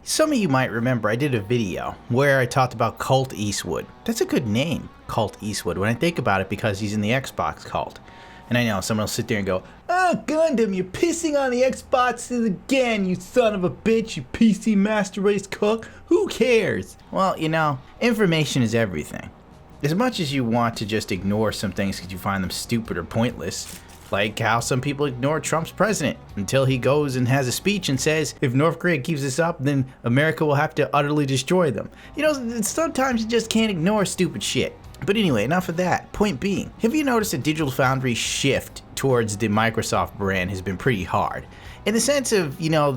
Some of you might remember I did a video where I talked about Cult Eastwood. That's a good name, Cult Eastwood, when I think about it, because he's in the Xbox cult. And I know someone will sit there and go, "Oh, Gundam, you're pissing on the Xboxes again, you son of a bitch, you PC master race cook. Who cares?" Well, you know, information is everything. As much as you want to just ignore some things because you find them stupid or pointless, like how some people ignore Trump's president until he goes and has a speech and says, if North Korea keeps this up, then America will have to utterly destroy them. You know, sometimes you just can't ignore stupid shit. But anyway, enough of that. Point being, have you noticed that Digital Foundry's shift towards the Microsoft brand has been pretty hard? In the sense of, you know,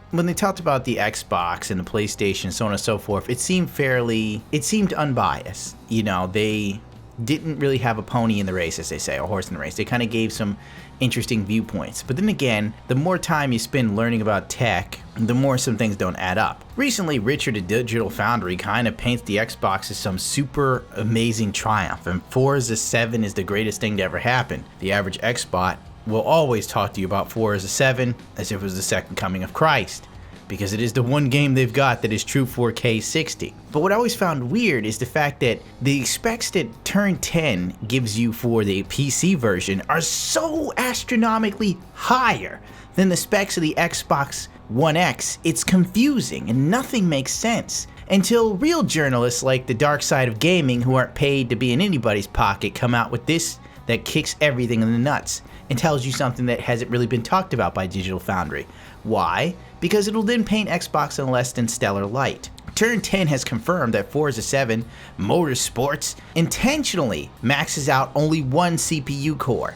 when they talked about the Xbox and the PlayStation, so on and so forth, it seemed unbiased. You know, they didn't really have a pony in the race, as they say, or horse in the race. They kind of gave some interesting viewpoints. But then again, the more time you spend learning about tech, the more some things don't add up. Recently, Richard at Digital Foundry kind of paints the Xbox as some super amazing triumph, and Forza 7 is the greatest thing to ever happen. The average Xbot will always talk to you about Forza 7 as if it was the second coming of Christ, because it is the one game they've got that is true 4K 60. But what I always found weird is the fact that the specs that Turn10 gives you for the PC version are so astronomically higher than the specs of the Xbox One X. It's confusing and nothing makes sense until real journalists like the dark side of gaming, who aren't paid to be in anybody's pocket, come out with this that kicks everything in the nuts and tells you something that hasn't really been talked about by Digital Foundry. Why? Because it'll then paint Xbox in a less than stellar light. Turn10 has confirmed that Forza 7 Motorsports intentionally maxes out only one CPU core.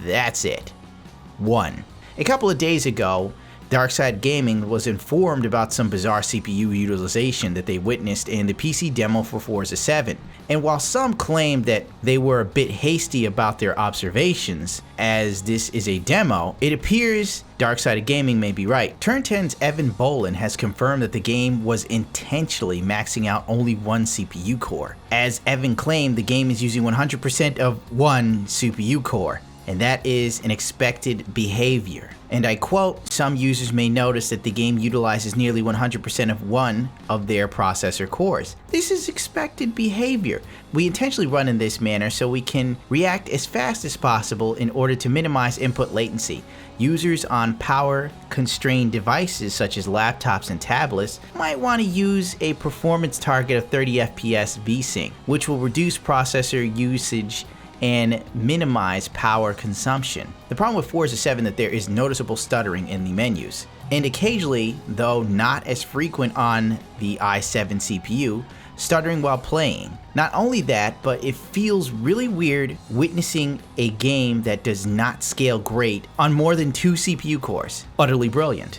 That's it. One. A couple of days ago, Darkside Gaming was informed about some bizarre CPU utilization that they witnessed in the PC demo for Forza 7. And while some claimed that they were a bit hasty about their observations, as this is a demo, it appears Darkside Gaming may be right. Turn10's Evan Bolin has confirmed that the game was intentionally maxing out only one CPU core. As Evan claimed, the game is using 100% of one CPU core, and that is an expected behavior. And I quote, "Some users may notice that the game utilizes nearly 100% of one of their processor cores. This is expected behavior. We intentionally run in this manner so we can react as fast as possible in order to minimize input latency. Users on power-constrained devices such as laptops and tablets might want to use a performance target of 30 FPS VSync, which will reduce processor usage and minimize power consumption." The problem with Forza 7 is that there is noticeable stuttering in the menus, and occasionally, though not as frequent on the i7 CPU, stuttering while playing. Not only that, but it feels really weird witnessing a game that does not scale great on more than 2 CPU cores. Utterly brilliant.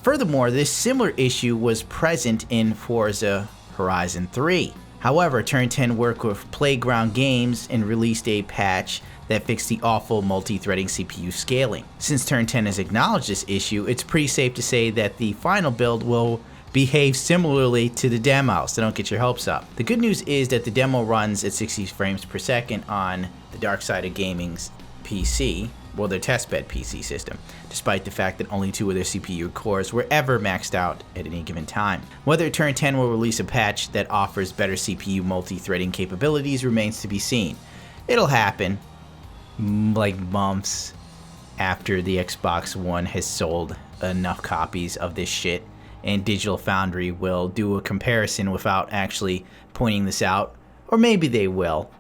Furthermore, this similar issue was present in Forza Horizon 3. However, Turn10 worked with Playground Games and released a patch that fixed the awful multi-threading CPU scaling. Since Turn10 has acknowledged this issue, it's pretty safe to say that the final build will behave similarly to the demo, so don't get your hopes up. The good news is that the demo runs at 60 frames per second on the dark side of gaming's PC, well, their testbed PC system, despite the fact that only 2 of their CPU cores were ever maxed out at any given time. Whether Turn10 will release a patch that offers better CPU multi-threading capabilities remains to be seen. It'll happen like months after the Xbox One has sold enough copies of this shit, and Digital Foundry will do a comparison without actually pointing this out, or maybe they will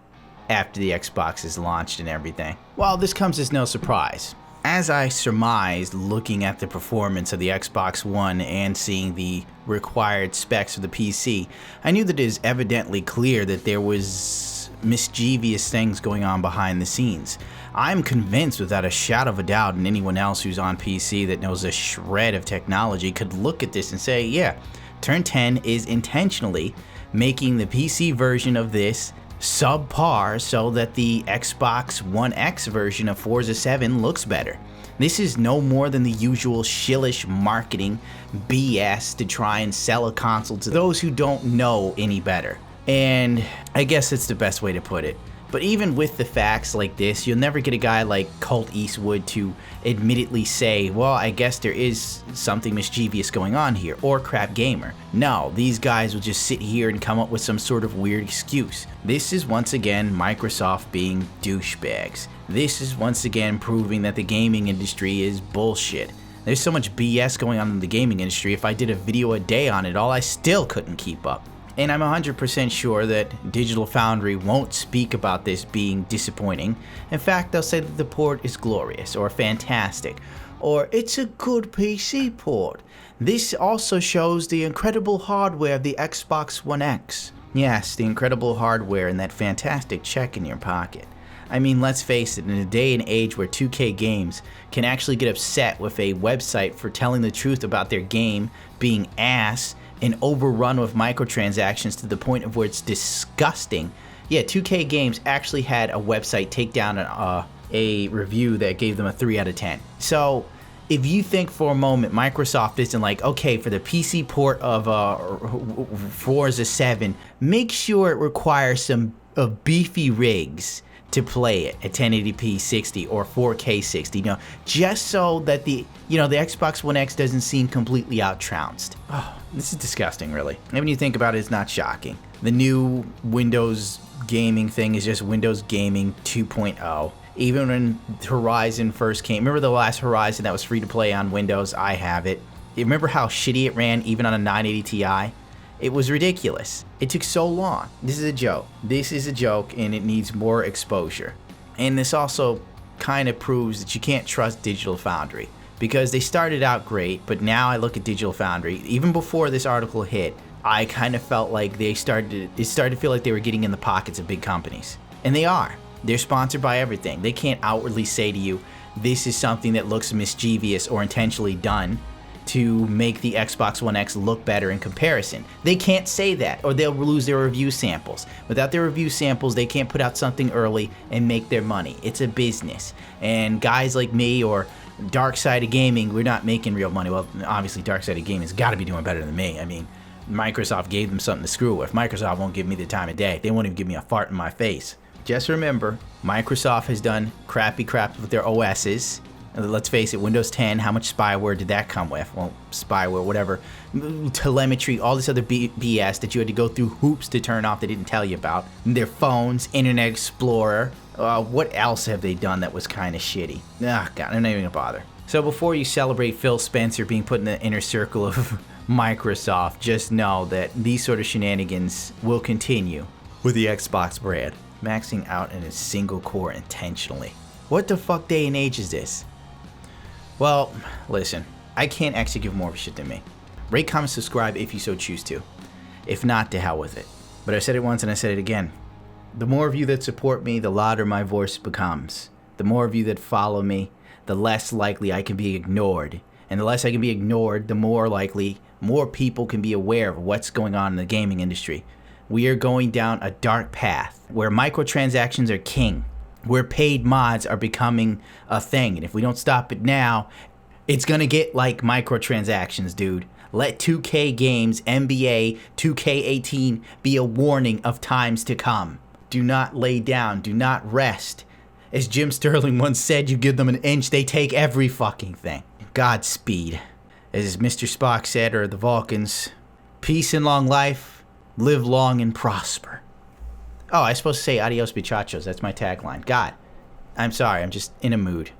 after the Xbox is launched and everything. Well, this comes as no surprise. As I surmised looking at the performance of the Xbox One and seeing the required specs of the PC, I knew that it is evidently clear that there was mischievous things going on behind the scenes. I'm convinced without a shadow of a doubt, and anyone else who's on PC that knows a shred of technology could look at this and say, yeah, Turn10 is intentionally making the PC version of this subpar so that the Xbox One X version of Forza 7 looks better. This is no more than the usual shillish marketing BS to try and sell a console to those who don't know any better. And I guess it's the best way to put it. But even with the facts like this, you'll never get a guy like Colt Eastwood to admittedly say, well, I guess there is something mischievous going on here, or Crap Gamer. No, these guys will just sit here and come up with some sort of weird excuse. This is once again Microsoft being douchebags. This is once again proving that the gaming industry is bullshit. There's so much BS going on in the gaming industry, if I did a video a day on it all, I still couldn't keep up. And I'm 100% sure that Digital Foundry won't speak about this being disappointing. In fact, they'll say that the port is glorious, or fantastic, or it's a good PC port. This also shows the incredible hardware of the Xbox One X. Yes, the incredible hardware and that fantastic check in your pocket. I mean, let's face it, in a day and age where 2K Games can actually get upset with a website for telling the truth about their game being ass and overrun with microtransactions to the point of where it's disgusting. Yeah, 2K Games actually had a website take down a review that gave them a 3 out of 10. So if you think for a moment Microsoft isn't like, okay, for the PC port of Forza 7, make sure it requires some beefy rigs to play it at 1080p 60 or 4K 60, just so that the Xbox One X doesn't seem completely out-trounced. Oh, this is disgusting, really. And when you think about it, it's not shocking. The new Windows gaming thing is just Windows Gaming 2.0. Even when Horizon first came, remember the last Horizon that was free to play on Windows? I have it. You remember how shitty it ran even on a 980 Ti? It was ridiculous. It took so long. This is a joke. This is a joke, and it needs more exposure. And this also kind of proves that you can't trust Digital Foundry, because they started out great, but now I look at Digital Foundry, even before this article hit, I kind of felt like it started to feel like they were getting in the pockets of big companies. And they are. They're sponsored by everything. They can't outwardly say to you, this is something that looks mischievous or intentionally done to make the Xbox One X look better in comparison. They can't say that, or they'll lose their review samples. Without their review samples, they can't put out something early and make their money. It's a business. And guys like me or Dark Side of Gaming, we're not making real money. Well, obviously Dark Side of Gaming's got to be doing better than me. I mean, Microsoft gave them something to screw with. Microsoft won't give me the time of day. They won't even give me a fart in my face. Just remember, Microsoft has done crappy crap with their OSs. Let's face it, Windows 10, how much spyware did that come with? Well, spyware, whatever. Telemetry, all this other BS that you had to go through hoops to turn off they didn't tell you about. Their phones, Internet Explorer. What else have they done that was kind of shitty? Ah, God, I'm not even gonna bother. So before you celebrate Phil Spencer being put in the inner circle of Microsoft, just know that these sort of shenanigans will continue with the Xbox brand. Maxing out in a single core intentionally. What the fuck day and age is this? Well, listen, I can't actually give more of a shit than me. Rate, comment, subscribe if you so choose to. If not, to hell with it. But I said it once and I said it again. The more of you that support me, the louder my voice becomes. The more of you that follow me, the less likely I can be ignored. And the less I can be ignored, the more likely more people can be aware of what's going on in the gaming industry. We are going down a dark path where microtransactions are king. Where paid mods are becoming a thing. And if we don't stop it now, it's gonna get like microtransactions, dude. Let 2K Games, NBA, 2K18 be a warning of times to come. Do not lay down, do not rest. As Jim Sterling once said, you give them an inch, they take every fucking thing. Godspeed. As Mr. Spock said, or the Vulcans, peace and long life, live long and prosper. Oh, I was supposed to say adios, muchachos. That's my tagline. God, I'm sorry. I'm just in a mood.